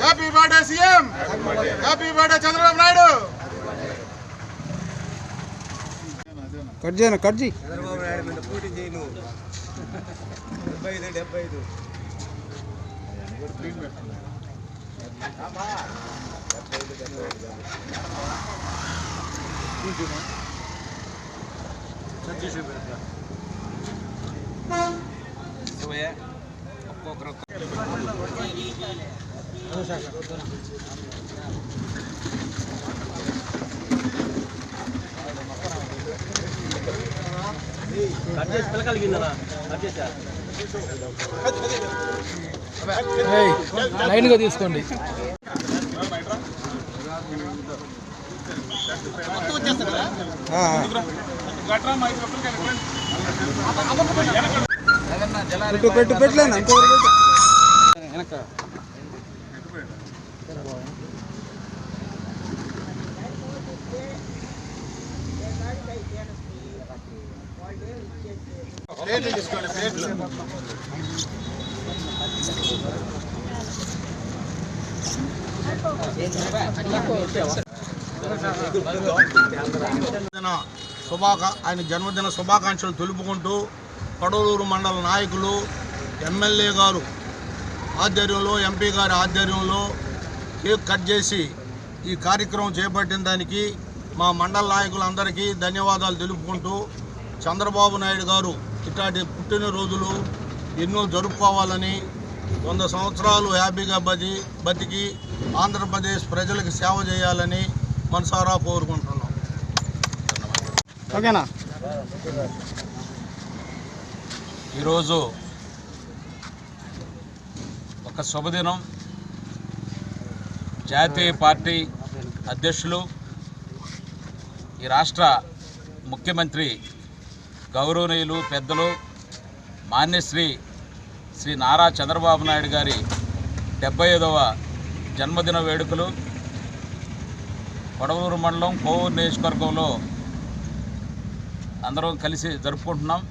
Happy birthday CM, happy birthday Chandrababu Naidu. Cut చేయను, cut చేయి. చంద్రబాబు నాయుడు మీద పోటీ చేయను. 75 లైన్గా తీసుకోండి. పెట్టలేను వెనక. ఆయన జన్మదిన శుభాకాంక్షలు తెలుపుకుంటూ కొడవలూరు మండల నాయకులు, ఎమ్మెల్యే గారు ఆధ్వర్యంలో, ఎంపీ గారి ఆధ్వర్యంలో కేక్ కట్ చేసి ఈ కార్యక్రమం చేపట్టిన దానికి మా మండల నాయకులందరికీ ధన్యవాదాలు తెలుపుకుంటూ, చంద్రబాబు నాయుడు గారు ఇట్లాంటి పుట్టినరోజులు ఎన్నో జరుపుకోవాలని, 100 సంవత్సరాలు హ్యాపీగా బతికి ఆంధ్రప్రదేశ్ ప్రజలకు సేవ చేయాలని మనసారా కోరుకుంటున్నాం. ఓకేనా? ఈరోజు ఒక శుభదినం. జాతీయ పార్టీ అధ్యక్షులు, ఈ రాష్ట్ర ముఖ్యమంత్రి గౌరవనీయులు పెద్దలు మాన్యశ్రీ శ్రీ నారా చంద్రబాబు నాయుడు గారి 75వ జన్మదిన వేడుకలు కొడవలూరు మండలం కోవూరు నియోజకవర్గంలో అందరం కలిసి జరుపుకుంటున్నాం.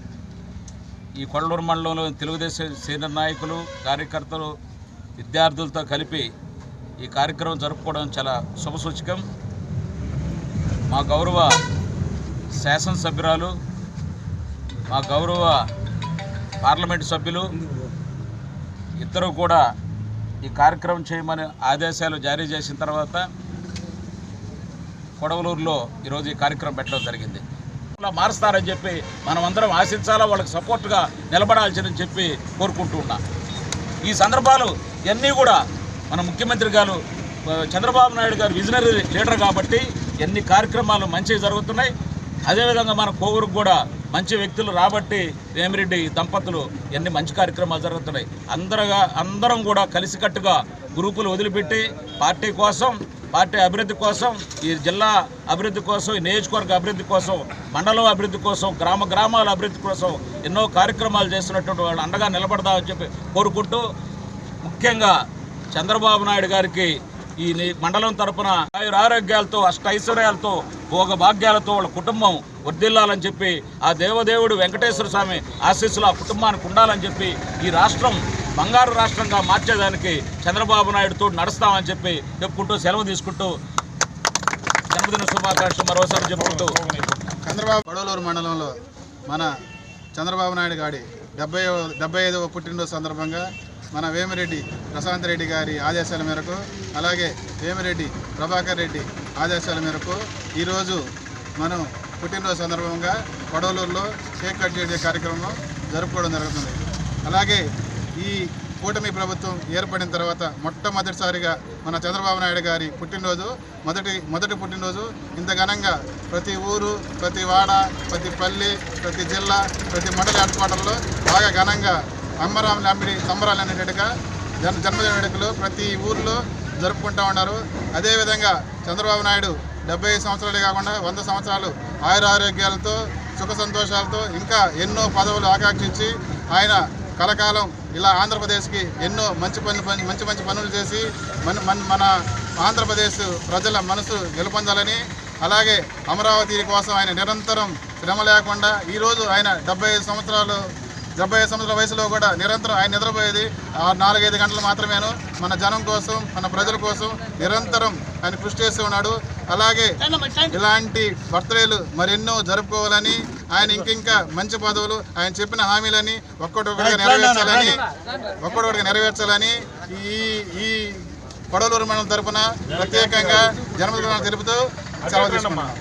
ఈ కొడవలూరు మండలంలో తెలుగుదేశం సీనియర్ నాయకులు, కార్యకర్తలు, విద్యార్థులతో కలిపి ఈ కార్యక్రమం జరుపుకోవడం చాలా శుభసూచకం. మా గౌరవ శాసనసభ్యురాలు, మా గౌరవ పార్లమెంటు సభ్యులు ఇద్దరు కూడా ఈ కార్యక్రమం చేయమని ఆదేశాలు జారీ చేసిన తర్వాత కొడవలూరులో ఈరోజు ఈ కార్యక్రమం పెట్టడం జరిగింది. మారుస్తారని చెప్పి మనం అందరం ఆశించాలా, వాళ్ళకి సపోర్ట్గా నిలబడాల్సిందని చెప్పి కోరుకుంటూ ఉన్నా. ఈ సందర్భాలు ఇవన్నీ కూడా మన ముఖ్యమంత్రి గారు చంద్రబాబు నాయుడు గారు విజనరీ లీడర్ కాబట్టి ఎన్ని కార్యక్రమాలు మంచిగా జరుగుతున్నాయి. అదేవిధంగా మన కోవూరుకు కూడా మంచి వ్యక్తులు రాబట్టి వేమిరెడ్డి దంపతులు ఎన్ని మంచి కార్యక్రమాలు జరుగుతున్నాయి. అందరం కూడా కలిసికట్టుగా గ్రూపులు వదిలిపెట్టి పార్టీ కోసం, పార్టీ అభివృద్ధి కోసం, ఈ జిల్లా అభివృద్ధి కోసం, ఈ నియోజకవర్గ అభివృద్ధి కోసం, మండలం అభివృద్ధి కోసం, గ్రామాల అభివృద్ధి కోసం ఎన్నో కార్యక్రమాలు చేస్తున్నటువంటి వాళ్ళు అండగా నిలబడదామని చెప్పి కోరుకుంటూ, ముఖ్యంగా చంద్రబాబు నాయుడు గారికి ఈ మండలం తరపున ఆరోగ్యాలతో, అష్టైశ్వర్యాలతో, భోగభాగ్యాలతో వాళ్ళ కుటుంబం వర్ధిల్లాలని చెప్పి ఆ దేవదేవుడు వెంకటేశ్వర స్వామి ఆశీస్సులు ఆ కుటుంబానికి ఉండాలని చెప్పి ఈ రాష్ట్రం బంగారు రాష్ట్రంగా మార్చేదానికి చంద్రబాబు నాయుడుతో నడుస్తామని చెప్పి చెప్పుకుంటూ సెలవు తీసుకుంటూ జన్మదిన శుభాకాంక్షలు మరోసారి చెప్పుకుంటూ కొడవలూరు మండలంలో మన చంద్రబాబు నాయుడు గారి 75వ పుట్టినరోజు సందర్భంగా మన వేమిరెడ్డి ప్రశాంత్ రెడ్డి గారి ఆదేశాల మేరకు, అలాగే వేమిరెడ్డి ప్రభాకర్ రెడ్డి ఆదేశాల మేరకు ఈరోజు మనం పుట్టినరోజు సందర్భంగా కొడవలూరులో కేక్ కట్ చేసే కార్యక్రమం జరుపుకోవడం జరుగుతుంది. అలాగే ఈ కూటమి ప్రభుత్వం ఏర్పడిన తర్వాత మొట్టమొదటిసారిగా మన చంద్రబాబు నాయుడు గారి పుట్టినరోజు, మొదటి పుట్టినరోజు ఇంత ఘనంగా ప్రతి ఊరు, ప్రతి వాడ, ప్రతి పల్లి, ప్రతి జిల్లా, ప్రతి మండల హెడ్ క్వార్టర్లో బాగా ఘనంగా అమ్మరామ లాంబిడి సంబరాలు అనేటట్టుగా జన్మదిన వేడుకలు ప్రతి ఊర్లో జరుపుకుంటూ ఉన్నారు. అదేవిధంగా చంద్రబాబు నాయుడు 75 సంవత్సరాలే కాకుండా 100 సంవత్సరాలు ఆయురారోగ్యాలతో, సుఖ సంతోషాలతో ఇంకా ఎన్నో పదవులు ఆకాంక్షించి ఆయన కలకాలం ఇలా ఆంధ్రప్రదేశ్కి ఎన్నో మంచి పనులు చేసి మన ఆంధ్రప్రదేశ్ ప్రజల మనసు గెలుపొందాలని, అలాగే అమరావతి కోసం ఆయన నిరంతరం శ్రమ లేకుండా ఈరోజు ఆయన 75 సంవత్సరాలు 75 సంవత్సరాల వయసులో కూడా నిరంతరం ఆయన నిద్రపోయేది 4-5 గంటలు మాత్రమేను. మన జనం కోసం, మన ప్రజల కోసం నిరంతరం ఆయన కృషి చేస్తూ ఉన్నాడు. అలాగే ఇలాంటి బర్త్డేలు మరెన్నో జరుపుకోవాలని, ఆయన ఇంకింకా మంచి పదవులు, ఆయన చెప్పిన హామీలని ఒక్కొక్కటిగా నెరవేర్చాలని ఈ కొడవలూరు మండలం తరపున ప్రత్యేకంగా జన్మదినాలు తెలుపుతూ సెలవు తీసుకున్నాం.